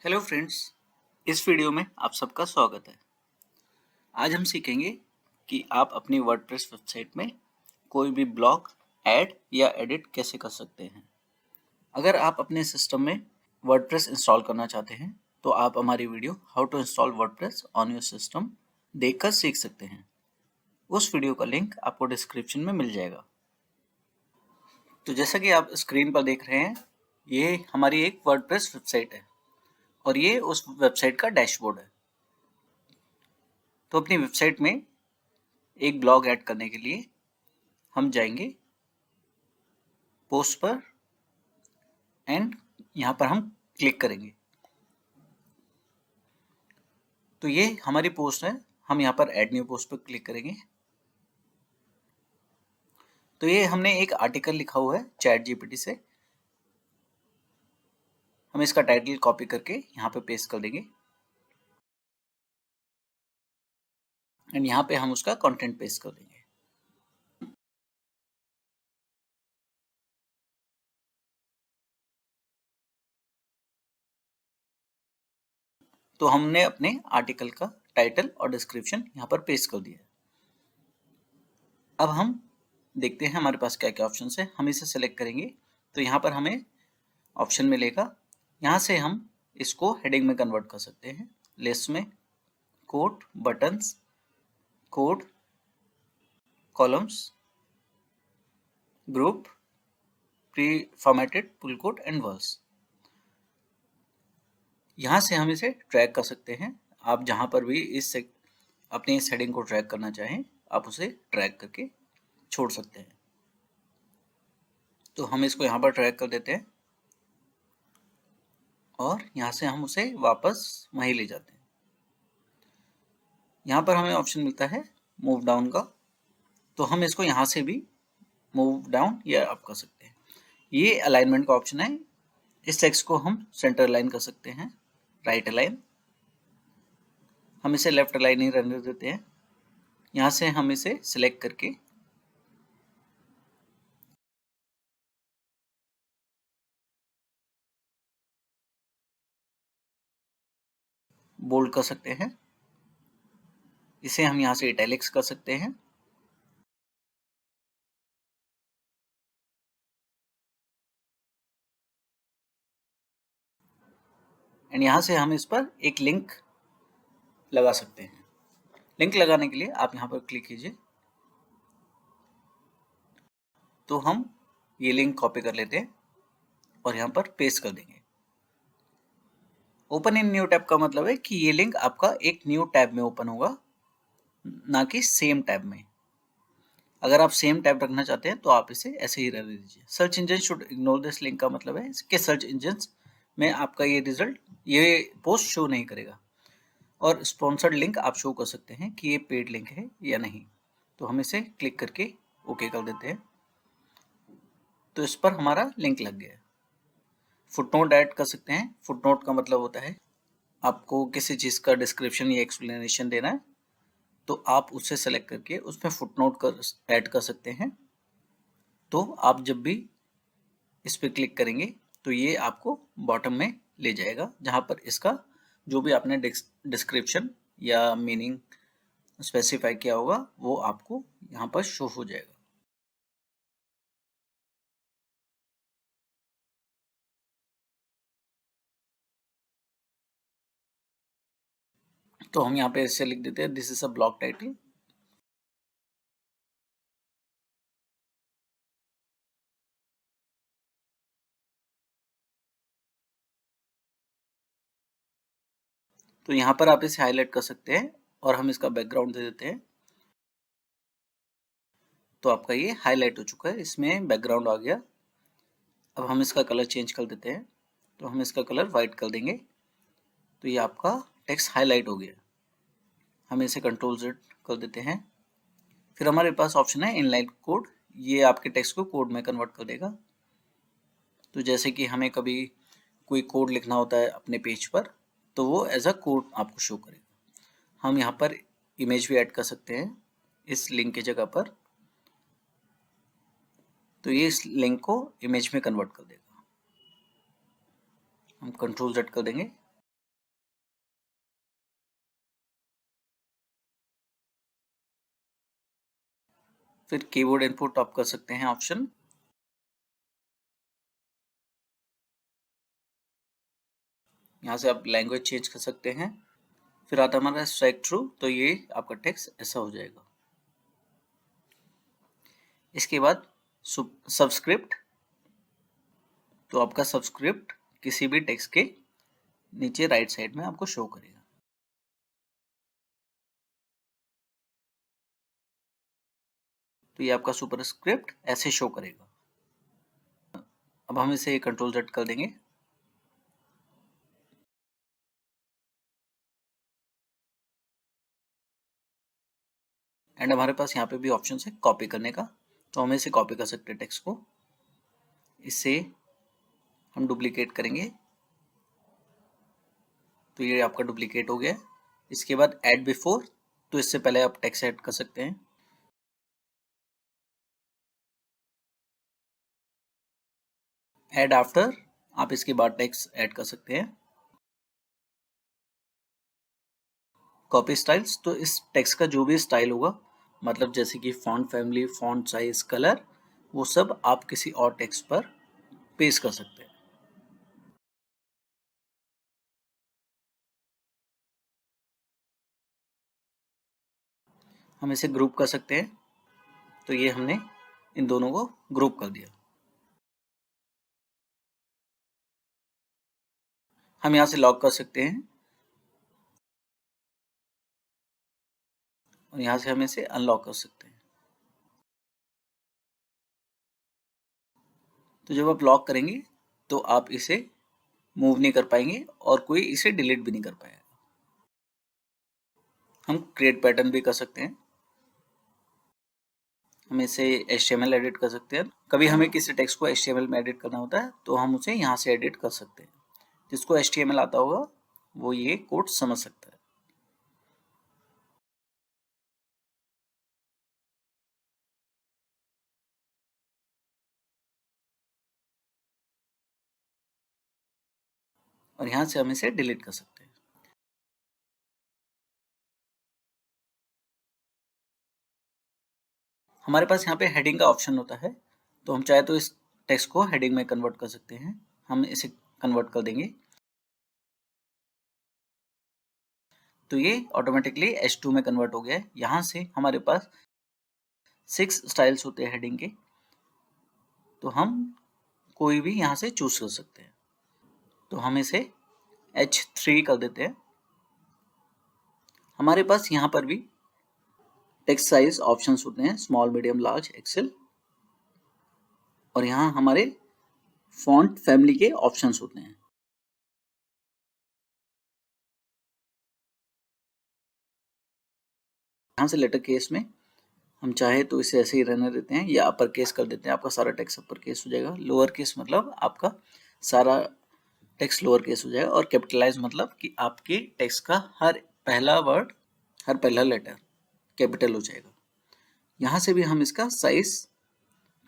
Hello friends, इस video में आप सबका स्वागत है। आज हम सीखेंगे कि आप अपनी वर्डप्रेस वेबसाइट में कोई भी ब्लॉग ऐड या एडिट कैसे कर सकते हैं। अगर आप अपने सिस्टम में वर्डप्रेस इंस्टॉल करना चाहते हैं तो आप हमारी video how to install WordPress on your system देखकर सीख सकते हैं। उस वीडियो का लिंक आपको डिस्क्रिप्शन में मिल जाएगा। तो जैसा कि आप स्क्रीन पर देख रहे हैं, ये हमारी एक वर्डप्रेस वेबसाइट है और ये उस वेबसाइट का डैशबोर्ड है। तो अपनी वेबसाइट में एक ब्लॉग ऐड करने के लिए हम जाएंगे पोस्ट पर एंड यहाँ पर हम क्लिक करेंगे। तो ये हमारी पोस्ट है, हम यहाँ पर ऐड न्यू पोस्ट पर क्लिक करेंगे। तो ये हमने एक आर्टिकल लिखा हुआ है चैट जीपीटी से, हम इसका टाइटल कॉपी करके यहाँ पे पेस्ट कर देंगे एंड यहाँ पे हम उसका कंटेंट पेस्ट कर देंगे। तो हमने अपने आर्टिकल का टाइटल और डिस्क्रिप्शन यहाँ पर पेस्ट कर दिया है। अब हम देखते हैं हमारे पास क्या क्या ऑप्शन है। हम इसे सेलेक्ट करेंगे तो यहाँ पर हमें ऑप्शन मिलेगा। यहाँ से हम इसको हेडिंग में कन्वर्ट कर सकते हैं, लिस्ट में, quote, buttons, code, columns, group, preformatted, pull code and verse. यहाँ से हम इसे ट्रैक कर सकते हैं। आप जहाँ पर भी अपनी इस हेडिंग को ट्रैक करना चाहें आप उसे ट्रैक करके छोड़ सकते हैं। तो हम इसको यहाँ पर ट्रैक कर देते हैं और यहाँ से हम उसे वापस वहीं ले जाते हैं। यहाँ पर हमें ऑप्शन मिलता है मूव डाउन का, तो हम इसको यहाँ से भी मूव डाउन या अप कर सकते हैं। ये अलाइनमेंट का ऑप्शन है। इस टेक्स्ट को हम सेंटर अलाइन कर सकते हैं, राइट अलाइन। हम इसे लेफ्ट अलाइन ही रहने देते हैं। यहाँ से हम इसे सिलेक्ट करके बोल्ड कर सकते हैं। इसे हम यहाँ से इटैलिक्स कर सकते हैं। एंड यहाँ से हम इस पर एक लिंक लगा सकते हैं। लिंक लगाने के लिए आप यहाँ पर क्लिक कीजिए तो हम ये लिंक कॉपी कर लेते हैं और यहाँ पर पेस्ट कर देंगे। ओपन इन न्यू टैब का मतलब है कि ये लिंक आपका एक न्यू टैब में ओपन होगा, ना कि सेम टैब में। अगर आप सेम टैब रखना चाहते हैं तो आप इसे ऐसे ही रहने दीजिए। Search engine should ignore this link का मतलब है कि सर्च इंजन में आपका ये पोस्ट शो नहीं करेगा। और स्पॉन्सर्ड लिंक आप शो कर सकते हैं कि ये पेड लिंक है या नहीं। तो हम इसे क्लिक करके ओके कर देते हैं। तो इस पर हमारा लिंक लग गया है। फुटनोट ऐड कर सकते हैं। फुटनोट का मतलब होता है आपको किसी चीज़ का डिस्क्रिप्शन या एक्सप्लेनेशन देना है तो आप उसे सेलेक्ट करके उसमें फुटनोट कर ऐड कर सकते हैं। तो आप जब भी इस पर क्लिक करेंगे तो ये आपको बॉटम में ले जाएगा जहाँ पर इसका जो भी आपने डिस्क्रिप्शन या मीनिंग स्पेसिफाई किया होगा वो आपको यहाँ पर शो हो जाएगा। तो हम यहाँ पे ऐसे लिख देते हैं this is a blog title. तो यहाँ पर आप इसे हाईलाइट कर सकते हैं और हम इसका बैकग्राउंड दे देते हैं। तो आपका ये हाईलाइट हो चुका है, इसमें बैकग्राउंड आ गया। अब हम इसका कलर चेंज कर देते हैं। तो हम इसका कलर वाइट कर देंगे। तो ये आपका टेक्स्ट हाईलाइट हो गया। हम इसे कंट्रोल Z कर देते हैं। फिर हमारे पास ऑप्शन है इनलाइन कोड, ये आपके टेक्स्ट को कोड में कन्वर्ट कर देगा। तो जैसे कि हमें कभी कोई कोड लिखना होता है अपने पेज पर तो वो एज अ कोड आपको शो करेगा। हम यहाँ पर इमेज भी ऐड कर सकते हैं इस लिंक की जगह पर। तो ये इस लिंक को इमेज में कन्वर्ट कर देगा। हम कंट्रोल Z कर देंगे। फिर कीबोर्ड इनपुट आप कर सकते हैं ऑप्शन, यहाँ से आप लैंग्वेज चेंज कर सकते हैं। फिर आता है हमारा स्ट्राइक थ्रू, तो ये आपका टेक्स्ट ऐसा हो जाएगा। इसके बाद सबस्क्रिप्ट, तो आपका सबस्क्रिप्ट किसी भी टेक्स्ट के नीचे राइट साइड में आपको शो करेगा। तो ये आपका सुपरस्क्रिप्ट ऐसे शो करेगा। अब हम इसे कंट्रोल Z कर देंगे। एंड हमारे पास यहाँ पे भी ऑप्शन है कॉपी करने का, तो हम इसे कॉपी कर सकते हैं टेक्स्ट को। इससे हम डुप्लीकेट करेंगे, तो ये आपका डुप्लीकेट हो गया। इसके बाद ऐड बिफोर, तो इससे पहले आप टेक्स्ट ऐड कर सकते हैं। ऐड आफ्टर, आप इसके बाद टेक्स्ट ऐड कर सकते हैं। कॉपी स्टाइल्स, तो इस टेक्स्ट का जो भी स्टाइल होगा, मतलब जैसे कि font family, font size, colour, वो सब आप किसी और टेक्स्ट पर पेस्ट कर सकते हैं। हम इसे ग्रुप कर सकते हैं, तो ये हमने इन दोनों को ग्रुप कर दिया। हम यहाँ से लॉक कर सकते हैं और यहाँ से हम इसे अनलॉक कर सकते हैं। तो जब आप लॉक करेंगे तो आप इसे मूव नहीं कर पाएंगे और कोई इसे डिलीट भी नहीं कर पाएगा। हम क्रिएट पैटर्न भी कर सकते हैं। हम इसे HTML एडिट कर सकते हैं। कभी हमें किसी टेक्स्ट को HTML में एडिट करना होता है तो हम उसे यहाँ से एडिट कर सकते हैं। जिसको HTML आता होगा वो ये कोड समझ सकता है। और यहाँ से हम इसे डिलीट कर सकते हैं। हमारे पास यहाँ पे हेडिंग का ऑप्शन होता है, तो हम चाहे तो इस टेक्स्ट को हेडिंग में कन्वर्ट कर सकते हैं। हम इसे कन्वर्ट कर देंगे, तो ये ऑटोमेटिकली H2 में कन्वर्ट हो गया है। यहाँ से हमारे पास 6 स्टाइल्स होते हैं हेडिंग के, तो हम कोई भी यहाँ से चूज कर सकते हैं। तो हम इसे H3 कर देते हैं। हमारे पास यहाँ पर भी टेक्स्ट साइज ऑप्शंस होते हैं, स्मॉल, मीडियम, लार्ज, एक्सेल, और यहाँ हमारे फॉन्ट फैमिली के ऑप्शंस होते हैं। यहाँ से लेटर केस में हम चाहे तो इसे ऐसे ही रहने देते हैं या अपर केस कर देते हैं, आपका सारा टेक्स्ट अपर केस हो जाएगा। लोअर केस मतलब आपका सारा टेक्स्ट लोअर केस हो जाएगा, और कैपिटलाइज मतलब कि आपके टेक्स्ट का हर पहला वर्ड, हर पहला लेटर कैपिटल हो जाएगा। यहाँ से भी हम इसका साइज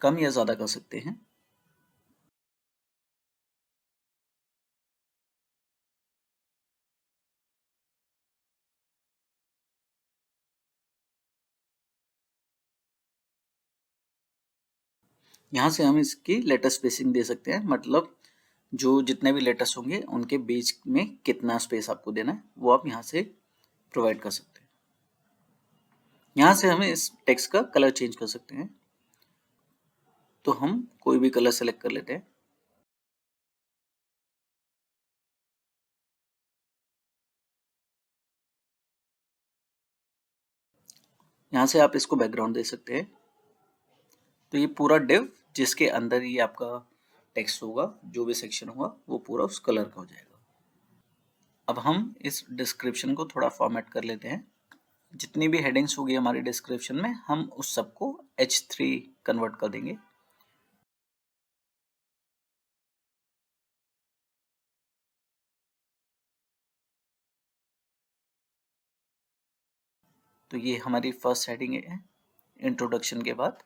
कम या ज़्यादा कर सकते हैं। यहाँ से हम इसकी लेटर स्पेसिंग दे सकते हैं, मतलब जो जितने भी लेटर्स होंगे उनके बीच में कितना स्पेस आपको देना है वो आप यहाँ से प्रोवाइड कर सकते हैं। यहाँ से हमें इस टेक्स्ट का कलर चेंज कर सकते हैं, तो हम कोई भी कलर सेलेक्ट कर लेते हैं। यहाँ से आप इसको बैकग्राउंड दे सकते हैं। तो ये पूरा डिव जिसके अंदर ये आपका टेक्स्ट होगा, जो भी सेक्शन होगा वो पूरा उस कलर का हो जाएगा। अब हम इस डिस्क्रिप्शन को थोड़ा फॉर्मेट कर लेते हैं। जितनी भी हेडिंग्स होगी हमारी डिस्क्रिप्शन में, हम उस सबको H3 कन्वर्ट कर देंगे। तो ये हमारी फर्स्ट हेडिंग है इंट्रोडक्शन के बाद।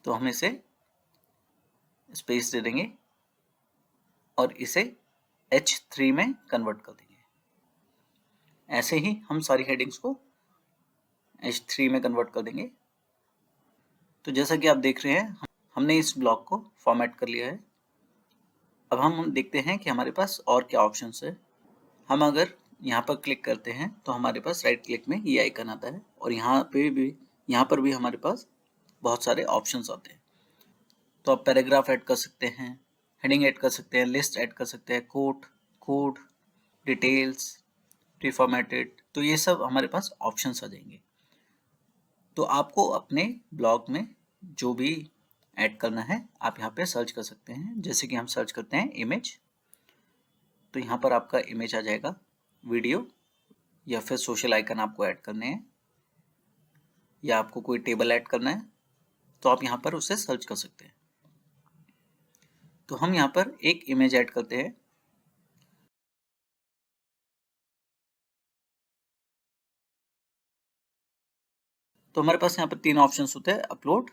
तो हम इसे स्पेस दे देंगे। और इसे H3 में कन्वर्ट कर देंगे। ऐसे ही हम सारी हेडिंग्स को H3 में कन्वर्ट कर देंगे। तो जैसा कि आप देख रहे हैं, हमने इस ब्लॉक को फॉर्मेट कर लिया है। अब हम देखते हैं कि हमारे पास और क्या ऑप्शंस है। हम अगर यहाँ पर क्लिक करते हैं तो हमारे पास राइट क्लिक में ये आइकन आता है और यहाँ पर भी हमारे पास बहुत सारे ऑप्शंस आते हैं। तो आप पैराग्राफ ऐड कर सकते हैं, हेडिंग ऐड कर सकते हैं, लिस्ट ऐड कर सकते हैं, कोड, डिटेल्स, प्रीफॉर्मेटेड, तो ये सब हमारे पास ऑप्शंस आ जाएंगे। तो आपको अपने ब्लॉग में जो भी ऐड करना है आप यहाँ पे सर्च कर सकते हैं। जैसे कि हम सर्च करते हैं इमेज, तो यहाँ पर आपका इमेज आ जाएगा, वीडियो या फिर सोशल आइकन आपको ऐड करने हैं या आपको कोई टेबल ऐड करना है तो आप यहाँ पर उसे सर्च कर सकते हैं। तो हम यहाँ पर एक इमेज ऐड करते हैं। तो हमारे पास यहाँ पर 3 ऑप्शंस होते हैं। अपलोड,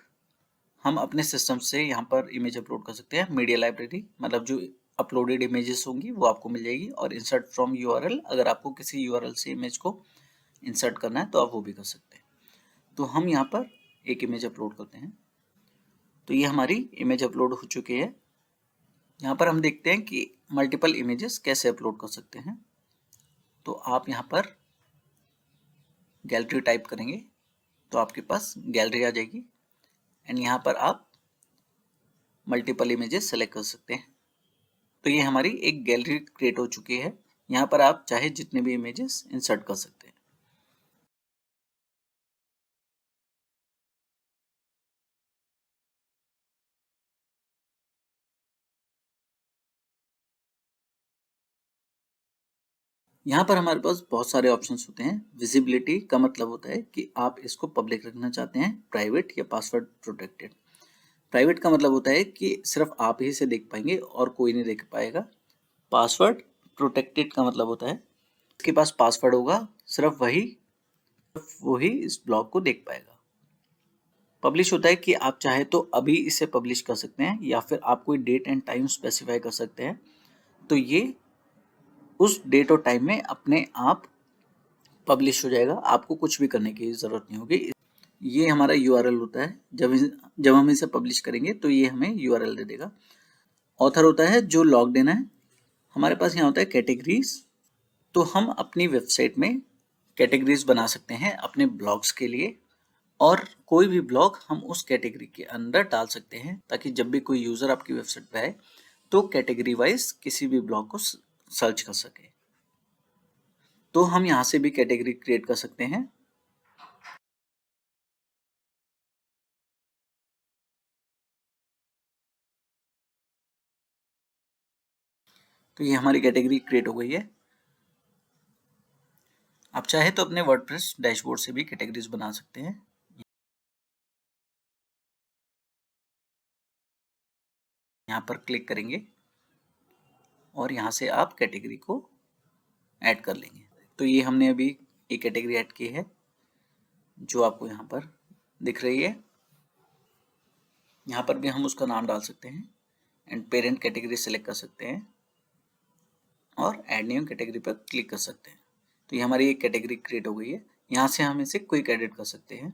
हम अपने सिस्टम से यहाँ पर इमेज अपलोड कर सकते हैं। मीडिया लाइब्रेरी, मतलब जो अपलोडेड इमेजेस होंगी वो आपको मिल जाएगी। और इंसर्ट फ्रॉम यूआरएल, अगर आपको किसी यूआरएल से इमेज को इंसर्ट करना है तो आप वो भी कर सकते हैं। तो हम यहाँ पर एक इमेज अपलोड करते हैं। तो ये हमारी इमेज अपलोड हो चुकी है। यहाँ पर हम देखते हैं कि मल्टीपल इमेजेस कैसे अपलोड कर सकते हैं। तो आप यहाँ पर गैलरी टाइप करेंगे तो आपके पास गैलरी आ जाएगी एंड यहाँ पर आप मल्टीपल इमेजेस सेलेक्ट कर सकते हैं। तो ये हमारी एक गैलरी क्रिएट हो चुकी है। यहाँ पर आप चाहे जितने भी इमेजेस इंसर्ट कर सकते हैं। यहाँ पर हमारे पास बहुत सारे ऑप्शंस होते हैं। विजिबिलिटी का मतलब होता है कि आप इसको पब्लिक रखना चाहते हैं, प्राइवेट या पासवर्ड प्रोटेक्टेड। प्राइवेट का मतलब होता है कि सिर्फ आप ही से देख पाएंगे और कोई नहीं देख पाएगा। पासवर्ड प्रोटेक्टेड का मतलब होता है इसके पास पासवर्ड होगा, सिर्फ वही इस ब्लॉग को देख पाएगा। पब्लिश होता है कि आप चाहे तो अभी इसे पब्लिश कर सकते हैं या फिर आप कोई डेट एंड टाइम स्पेसिफाई कर सकते हैं। तो ये उस डेट और टाइम में अपने आप पब्लिश हो जाएगा, आपको कुछ भी करने की ज़रूरत नहीं होगी। ये हमारा यूआरएल होता है। जब हम इसे पब्लिश करेंगे तो ये हमें यूआरएल दे देगा। ऑथर होता है जो लॉग्ड इन है। हमारे पास यहाँ होता है कैटेगरीज। तो हम अपनी वेबसाइट में कैटेगरीज बना सकते हैं अपने ब्लॉग्स के लिए और कोई भी ब्लॉग हम उस कैटेगरी के अंदर डाल सकते हैं ताकि जब भी कोई यूज़र आपकी वेबसाइट पे आए तो कैटेगरी वाइज किसी भी ब्लॉग को सर्च कर सके। तो हम यहाँ से भी कैटेगरी क्रिएट कर सकते हैं। तो ये हमारी कैटेगरी क्रिएट हो गई है। आप चाहे तो अपने वर्डप्रेस डैशबोर्ड से भी कैटेगरीज बना सकते हैं। यहाँ पर क्लिक करेंगे और यहाँ से आप कैटेगरी को ऐड कर लेंगे। तो ये हमने अभी एक कैटेगरी ऐड की है जो आपको यहाँ पर दिख रही है। यहाँ पर भी हम उसका नाम डाल सकते हैं एंड पेरेंट कैटेगरी सेलेक्ट कर सकते हैं और ऐड न्यू कैटेगरी पर क्लिक कर सकते हैं। तो ये हमारी एक कैटेगरी क्रिएट हो गई है। यहाँ से हम इसे क्विक एडिट कर सकते हैं।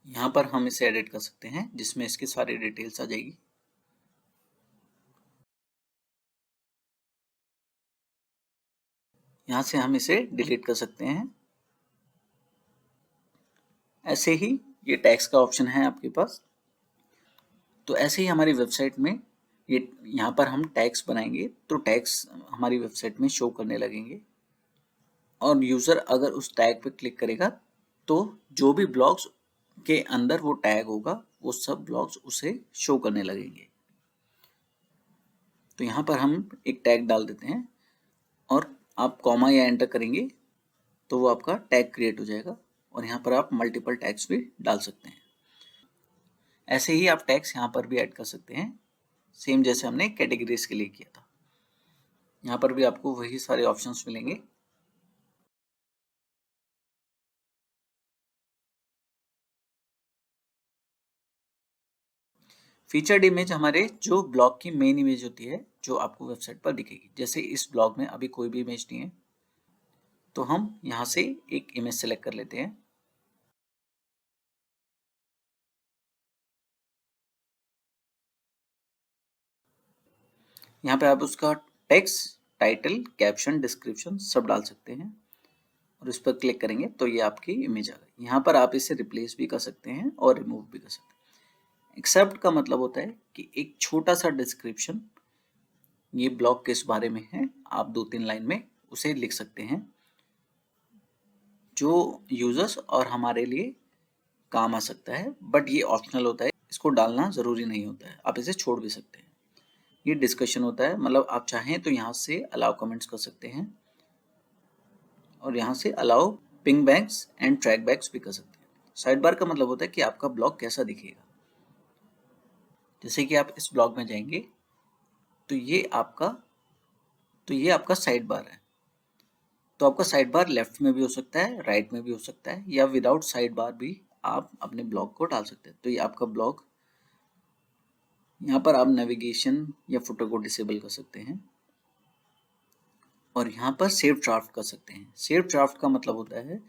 यहाँ पर हम इसे एडिट कर सकते हैं जिसमें इसकी सारी डिटेल्स आ जाएगी। यहाँ से हम इसे डिलीट कर सकते हैं। ऐसे ही ये टैग्स का ऑप्शन है आपके पास। तो ऐसे ही हमारी वेबसाइट में ये यहाँ पर हम टैग्स बनाएंगे तो टैग्स हमारी वेबसाइट में शो करने लगेंगे और यूज़र अगर उस टैग पे क्लिक करेगा तो जो भी ब्लॉग्स के अंदर वो टैग होगा वो सब ब्लॉग्स उसे शो करने लगेंगे। तो यहाँ पर हम एक टैग डाल देते हैं और आप कॉमा या एंटर करेंगे तो वो आपका टैग क्रिएट हो जाएगा और यहाँ पर आप मल्टीपल टैग्स भी डाल सकते हैं। ऐसे ही आप टैग्स यहाँ पर भी ऐड कर सकते हैं, सेम जैसे हमने कैटेगरीज के लिए किया था। यहाँ पर भी आपको वही सारे ऑप्शंस मिलेंगे। फीचर्ड इमेज हमारे जो ब्लॉग की मेन इमेज होती है जो आपको वेबसाइट पर दिखेगी। जैसे इस ब्लॉग में अभी कोई भी इमेज नहीं है, तो हम यहाँ से एक इमेज सेलेक्ट कर लेते हैं। यहाँ पे आप उसका टेक्स्ट, टाइटल, कैप्शन, डिस्क्रिप्शन सब डाल सकते हैं और इस पर क्लिक करेंगे तो ये आपकी इमेज आ गई। यहाँ पर आप इसे रिप्लेस भी कर सकते हैं और रिमूव भी कर सकते हैं। एक्सेप्ट का मतलब होता है कि एक छोटा सा डिस्क्रिप्शन, ये ब्लॉग किस बारे में है, आप 2-3 लाइन में उसे लिख सकते हैं जो यूजर्स और हमारे लिए काम आ सकता है, बट ये ऑप्शनल होता है, इसको डालना जरूरी नहीं होता है, आप इसे छोड़ भी सकते हैं। ये डिस्कशन होता है, मतलब आप चाहें तो यहाँ से अलाउ कमेंट्स कर सकते हैं और यहाँ से allow pingbacks and trackbacks भी कर सकते हैं। साइड बार का मतलब होता है कि आपका ब्लॉग कैसा दिखेगा। जैसे कि आप इस ब्लॉग में जाएंगे तो ये आपका साइड बार है। तो आपका साइड बार लेफ्ट में भी हो सकता है, राइट में भी हो सकता है, या विदाउट साइड बार भी आप अपने ब्लॉग को डाल सकते हैं। तो ये आपका ब्लॉग, यहाँ पर आप नेविगेशन या फुटर को डिसेबल कर सकते हैं और यहाँ पर सेव ड्राफ्ट कर सकते हैं। सेव ड्राफ्ट का मतलब होता है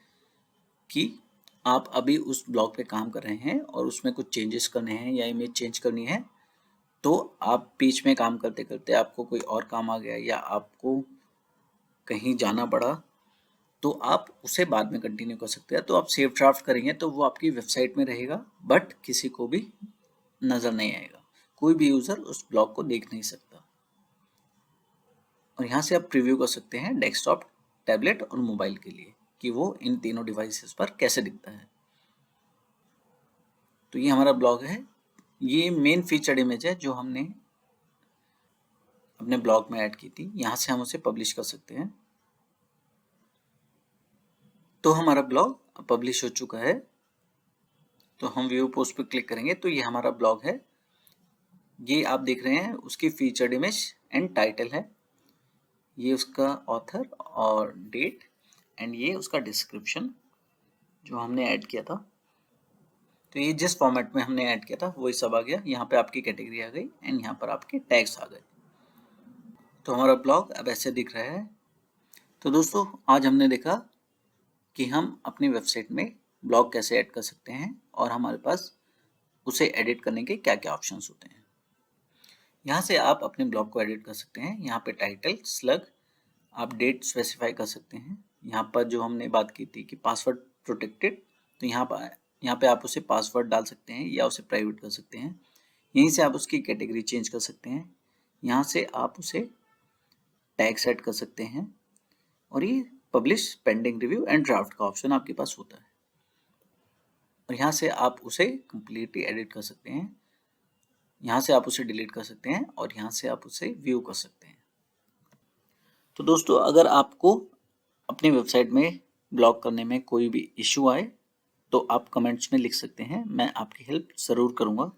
कि आप अभी उस ब्लॉग पे काम कर रहे हैं और उसमें कुछ चेंजेस करने हैं या इमेज चेंज करनी है, तो आप बीच में काम करते करते आपको कोई और काम आ गया या आपको कहीं जाना पड़ा, तो आप उसे बाद में कंटिन्यू कर सकते हैं। तो आप सेव ड्राफ्ट करेंगे तो वो आपकी वेबसाइट में रहेगा, बट किसी को भी नज़र नहीं आएगा, कोई भी यूज़र उस ब्लॉग को देख नहीं सकता। और यहाँ से आप प्रीव्यू कर सकते हैं डेस्कटॉप, टैबलेट और मोबाइल के लिए कि वो इन तीनों डिवाइसेस पर कैसे दिखता है। तो ये हमारा ब्लॉग है, ये मेन फीचर्ड इमेज है जो हमने अपने ब्लॉग में ऐड की थी। यहाँ से हम उसे पब्लिश कर सकते हैं। तो हमारा ब्लॉग पब्लिश हो चुका है। तो हम व्यू पोस्ट पर क्लिक करेंगे तो ये हमारा ब्लॉग है। ये आप देख रहे हैं उसकी फीचर्ड इमेज एंड टाइटल है, ये उसका ऑथर और डेट, एंड ये उसका डिस्क्रिप्शन जो हमने ऐड किया था। तो ये जिस फॉर्मेट में हमने ऐड किया था वही सब आ गया। यहाँ पे आपकी कैटेगरी आ गई एंड यहाँ पर आपके टैग्स आ गए। तो हमारा ब्लॉग अब ऐसे दिख रहा है। तो दोस्तों आज हमने देखा कि हम अपनी वेबसाइट में ब्लॉग कैसे ऐड कर सकते हैं और हमारे पास उसे एडिट करने के क्या क्या ऑप्शंस होते हैं। यहाँ से आप अपने ब्लॉग को एडिट कर सकते हैं। यहाँ पे टाइटल, स्लग, आप डेट स्पेसिफाई कर सकते हैं। यहाँ पर जो हमने बात की थी कि पासवर्ड प्रोटेक्टेड, तो यहाँ पे आप उसे पासवर्ड डाल सकते हैं या उसे प्राइवेट कर सकते हैं। यहीं से आप उसकी कैटेगरी चेंज कर सकते हैं। यहाँ से आप उसे टैग सेट कर सकते हैं और ये publish, pending review and draft का ऑप्शन आपके पास होता है। और यहाँ से आप उसे कंप्लीटली एडिट कर सकते हैं। यहाँ से आप उसे डिलीट कर सकते हैं और यहाँ से आप उसे व्यू कर सकते हैं। तो दोस्तों अगर आपको अपनी वेबसाइट में ब्लॉग करने में कोई भी इश्यू आए तो आप कमेंट्स में लिख सकते हैं, मैं आपकी हेल्प ज़रूर करूँगा।